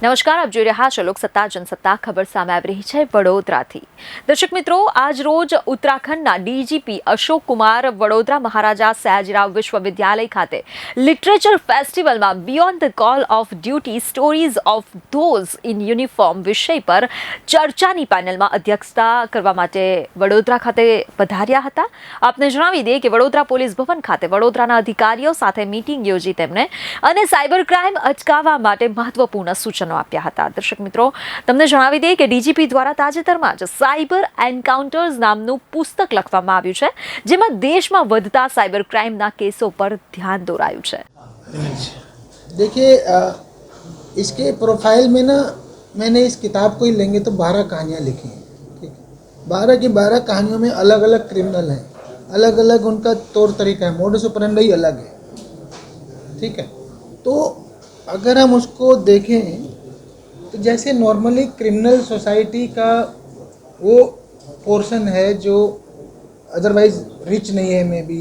નમસ્કાર, આપ જોઈ રહ્યા છો લોકસત્તા જનસત્તા ખબર સામે આવી રહી છે વડોદરાથી। દર્શક મિત્રો, આજ રોજ ઉત્તરાખંડના ડીજીપી અશોક કુમાર વડોદરા મહારાજા સયાજીરાવ વિશ્વવિદ્યાલય ખાતે લિટરેચર ફેસ્ટિવલમાં beyond the call of duty stories of those in uniform વિષય પર ચર્ચાની પેનલમાં અધ્યક્ષતા કરવા માટે વડોદરા ખાતે પધાર્યા હતા। આપને જણાવી દઈએ કે વડોદરા પોલીસ ભવન ખાતે વડોદરાના અધિકારીઓ સાથે મીટિંગ યોજી તેમને અને સાયબર ક્રાઇમ અટકાવવા માટે મહત્વપૂર્ણ સૂચનો આપ્યા હતા। દર્શક મિત્રો, તમને જણાવી દઈએ કે ડીજીપી દ્વારા તાજેતરમાં જ સાયબર એન્કાઉન્ટર્સ નામનું પુસ્તક લખવામાં આવ્યું છે, જેમાં દેશમાં વધતા સાયબર ક્રાઇમના કેસો पर ध्यान दोहराયું છે। देखिए, इसके प्रोफाइल में ना मैंने इस किताब को ही लेंगे तो 12 कहानियाँ लिखी हैं। ठीक है, 12 की 12 कहानियों में अलग अलग क्रिमिनल हैं, अलग अलग उनका तौर तरीका है, मोडस ऑपरेंडी अलग है। ठीक है, तो अगर हम उसको देखें तो जैसे नॉर्मली क्रिमिनल सोसाइटी का वो पोर्शन है जो अदरवाइज रिच नहीं है, मे बी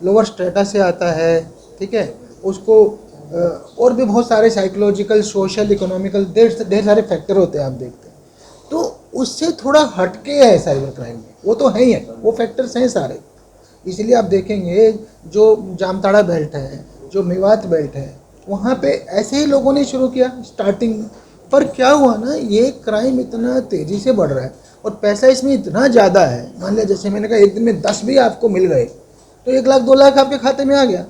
लोअर स्टेटस से आता है। ठीक है, उसको और भी बहुत सारे साइकोलॉजिकल, सोशल, इकोनॉमिकल ढेर सारे फैक्टर होते हैं, आप देखते हैं। तो उससे थोड़ा हटके है साइबर क्राइम में, वो तो है ही है, वो फैक्टर्स हैं सारे। इसलिए आप देखेंगे जो जामताड़ा बेल्ट है, जो मेवात बेल्ट है, वहाँ पे ऐसे ही लोगों ने शुरू किया स्टार्टिंग में। पर क्या हुआ ना, ये क्राइम इतना तेज़ी से बढ़ रहा है और पैसा इसमें इतना ज़्यादा है। मान लिया जैसे मैंने कहा, एक दिन में 10 भी आपको मिल गए तो 1 लाख 2 लाख आपके खाते में आ गया,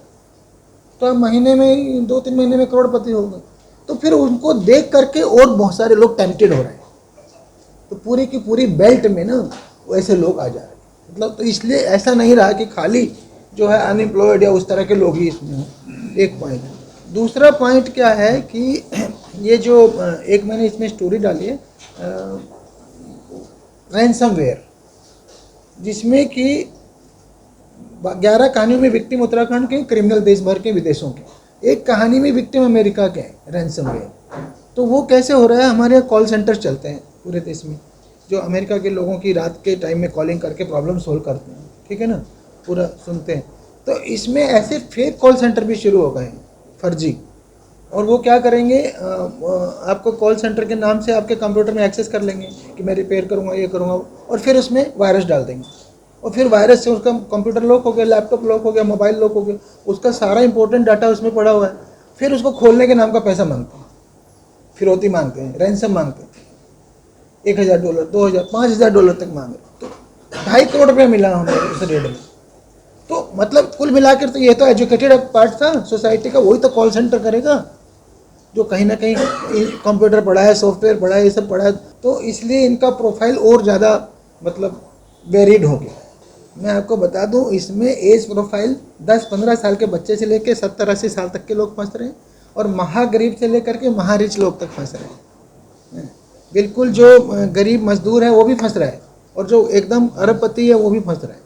तो आप महीने में 2-3 महीने में करोड़पति हो गए। तो फिर उनको देख करके और बहुत सारे लोग टेम्प्टेड हो रहे हैं, तो पूरी की पूरी बेल्ट में ना वैसे लोग आ जा रहे हैं। मतलब तो इसलिए ऐसा नहीं रहा कि खाली जो है अनएम्प्लॉयड या उस तरह के लोग ही इसमें हों। एक पॉइंट। दूसरा पॉइंट क्या है कि ये जो एक मैंने इसमें स्टोरी डाली है रैंसमवेयर, जिसमें कि 11 कहानियों में विक्टिम उत्तराखंड के, क्रिमिनल देश भर के, विदेशों के। एक कहानी में विक्टिम अमेरिका के हैं, रैंसमवेयर। तो वो कैसे हो रहा है, हमारे यहाँ कॉल सेंटर चलते हैं पूरे देश में, जो अमेरिका के लोगों की रात के टाइम में कॉलिंग करके प्रॉब्लम सोल्व करते हैं। ठीक है ना, पूरा सुनते हैं। तो इसमें ऐसे फेक कॉल सेंटर भी शुरू हो गए हैं, फर्जी। और वो क्या करेंगे, आपको कॉल सेंटर के नाम से आपके कंप्यूटर में एक्सेस कर लेंगे कि मैं रिपेयर करूँगा, ये करूँगा, और फिर उसमें वायरस डाल देंगे। और फिर वायरस से उसका कंप्यूटर लॉक हो गया, लैपटॉप लॉक हो गया, मोबाइल लॉक हो गया, उसका सारा इंपॉर्टेंट डाटा उसमें पड़ा हुआ है। फिर उसको खोलने के नाम का पैसा मांगते हैं, फिरौती मांगते हैं, रैंसम मांगते हैं। $1,000, $2,000, $5,000 तक मांगे। तो 2.5 करोड़ रुपया मिला हमें उस रेड में। तो मतलब कुल मिलाकर तो ये तो एजुकेटेड पार्ट था सोसाइटी का, वही तो कॉल सेंटर करेगा जो कहीं ना कहीं कंप्यूटर पढ़ा है, सॉफ्टवेयर पढ़ा है, ये सब पढ़ा है। तो इसलिए इनका प्रोफाइल और ज़्यादा मतलब वेरिड हो गया। मैं आपको बता दूं, इसमें एज प्रोफाइल 10-15 साल के बच्चे से लेकर 70-80 साल तक के लोग फंस रहे हैं, और महागरीब से लेकर के महारिच लोग तक फंस रहे हैं। बिल्कुल जो गरीब मजदूर है वो भी फंस रहा है, और जो एकदम अरबपति है वो भी फंस रहा है।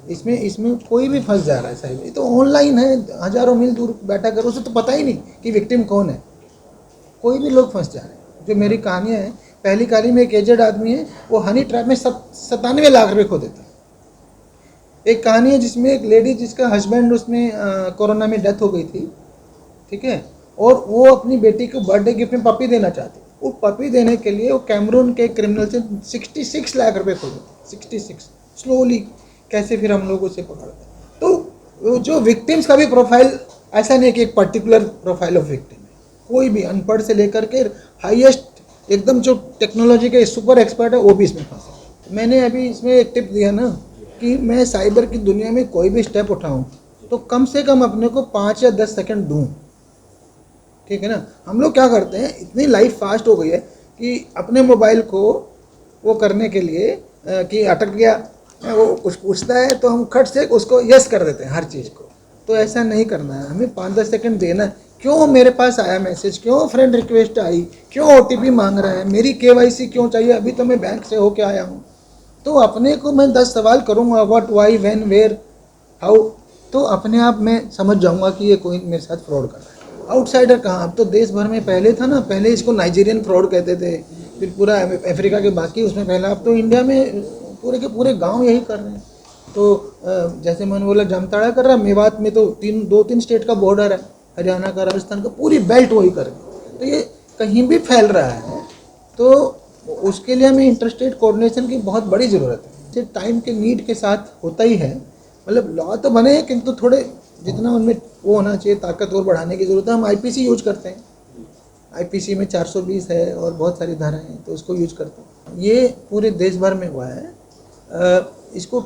इसमें कोई भी फंस जा रहा है साहिब। ये तो ऑनलाइन है, हज़ारों मील दूर बैठा कर, उसे तो पता ही नहीं कि विक्टिम कौन है। कोई भी लोग फंस जा रहे हैं। जो मेरी कहानियाँ हैं, पहली कहानी में एक एजेड आदमी है, वो हनी ट्रैप में 97 लाख रुपये खो देता है। एक कहानी है जिसमें एक लेडी जिसका हस्बैंड उसमें कोरोना में डेथ हो गई थी। ठीक है, और वो अपनी बेटी को बर्थडे गिफ्ट में पपी देना चाहती। वो पपी देने के लिए वो कैमरून के क्रिमिनल से 66 लाख रुपये खो देते। 66 स्लोली कैसे फिर हम लोग उसे पकड़ते हैं। तो जो विक्टिम्स का भी प्रोफाइल ऐसा नहीं है कि एक पर्टिकुलर प्रोफाइल ऑफ विक्टिम है, कोई भी अनपढ़ से लेकर के हाईएस्ट एकदम जो टेक्नोलॉजी के सुपर एक्सपर्ट है वो भी इसमें फंसा। मैंने अभी इसमें एक टिप दिया ना कि मैं साइबर की दुनिया में कोई भी स्टेप उठाऊं तो कम से कम अपने को 5 या 10 सेकंड दूं। ठीक है ना, हम लोग क्या करते हैं, इतनी लाइफ फास्ट हो गई है कि अपने मोबाइल को वो करने के लिए कि अटक गया, वो कुछ पूछता है तो हम खट से उसको यस कर देते हैं हर चीज़ को। तो ऐसा नहीं करना है, हमें 5-10 सेकंड देना है। क्यों मेरे पास आया मैसेज, क्यों फ्रेंड रिक्वेस्ट आई, क्यों OTP मांग रहा है, मेरी KYC क्यों चाहिए, अभी तो मैं बैंक से होके आया हूँ। तो अपने को मैं 10 सवाल करूँगा, what, why, when, where, how, तो अपने आप मैं समझ जाऊँगा कि ये कोई मेरे साथ फ्रॉड कर रहा है। आउटसाइडर कहाँ, अब तो देश भर में पहले था ना, पहले इसको नाइजीरियन फ्रॉड कहते थे, फिर पूरा अफ्रीका के बाकी उसमें पहला। अब तो इंडिया में पूरे के पूरे गांव यही कर रहे हैं। तो जैसे मैंने बोला जामताड़ा कर रहा है, मेवात में तो 2-3 स्टेट का बॉर्डर है, हरियाणा का, राजस्थान का, पूरी बेल्ट वही कर रही है। तो कहीं भी फैल रहा है तो उसके लिए हमें इंटरस्टेट कोऑर्डिनेशन की बहुत बड़ी ज़रूरत है। ये टाइम के नीड के साथ होता ही है, मतलब लॉ तो बने हैं किंतु थोड़े जितना उनमें वो होना चाहिए, ताकत और बढ़ाने की ज़रूरत है। हम आईपीसी यूज करते हैं, आईपीसी में 420 है और बहुत सारी धाराएं हैं, तो उसको यूज करते हैं। ये पूरे देश भर में हुआ है। इसको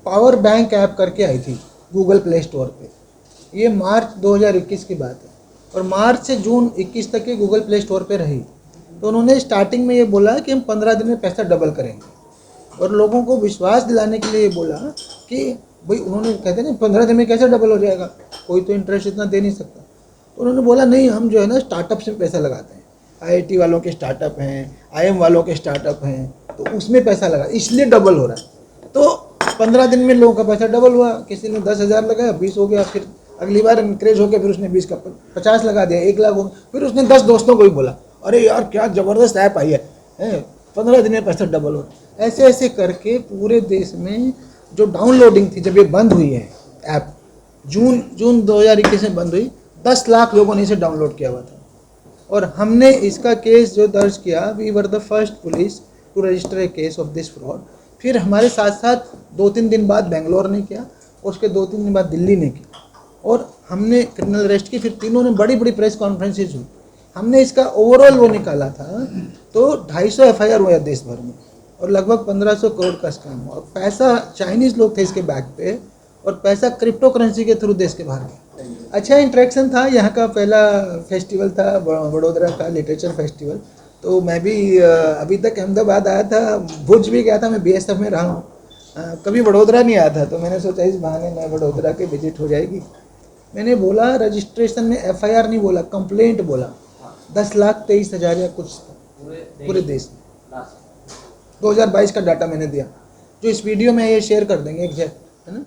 पावर बैंक ऐप करके आई थी गूगल प्ले स्टोर पे, ये मार्च 2021 की बात है, और मार्च से जून 21 तक ये गूगल प्ले स्टोर पे रही। तो उन्होंने स्टार्टिंग में ये बोला कि हम 15 दिन में पैसा डबल करेंगे, और लोगों को विश्वास दिलाने के लिए ये बोला कि भाई, उन्होंने कहते ना 15 दिन में कैसे डबल हो जाएगा, कोई तो इंटरेस्ट इतना दे नहीं सकता। तो उन्होंने बोला नहीं, हम जो है ना स्टार्टअप से पैसा लगाते हैं, आईआईटी वालों के स्टार्टअप हैं, आईएम वालों के स्टार्टअप हैं, तो उसमें पैसा लगा, इसलिए डबल हो रहा है। तो 15 दिन में लोगों का पैसा डबल हुआ, किसी ने 10,000 लगाया, 20 हो गया, फिर अगली बार इंक्रेज हो गया, फिर उसने 20 का 50 लगा दिया, 1 लाख हो गया, फिर उसने 10 दोस्तों को ही बोला, अरे यार क्या ज़बरदस्त ऐप आई है, 15 दिन में पैसा डबल हो रहा है। ऐसे ऐसे करके पूरे देश में जो डाउनलोडिंग थी, जब ये बंद हुई है ऐप, जून 2021 में बंद हुई, 10 लाख लोगों ने इसे डाउनलोड किया हुआ था। और हमने इसका केस जो दर्ज किया, we were the first police to register a case of this fraud. फिर हमारे साथ साथ 2-3 दिन बाद बेंगलोर ने किया, उसके 2-3 दिन बाद दिल्ली ने किया, और हमने क्रिमिनल अरेस्ट की। फिर तीनों ने बड़ी बड़ी प्रेस कॉन्फ्रेंसेज हुई। हमने इसका ओवरऑल वो निकाला था, तो 250 एफआईआर हुआ देश भर में, और लगभग 1500 करोड़ का स्कैम हुआ। पैसा चाइनीज़ लोग थे इसके बैक पे, और पैसा क्रिप्टो करेंसी के थ्रू देश के बाहर गया। अच्छा इंटरेक्शन था। यहाँ का पहला फेस्टिवल था वडोदरा का लिटरेचर फेस्टिवल, तो मैं भी अभी तक अहमदाबाद आया था, भुज भी गया था, मैं बीएसएफ में रहा हूँ, कभी वडोदरा नहीं आया था, तो मैंने सोचा इस बहाने मैं वडोदरा के विजिट हो जाएगी। मैंने बोला रजिस्ट्रेशन में एफआईआर नहीं बोला, कंप्लेंट बोला, 10,23,000 या कुछ पूरे देश में। 2022 का डाटा मैंने दिया, जो इस वीडियो में ये शेयर कर देंगे एक है ना।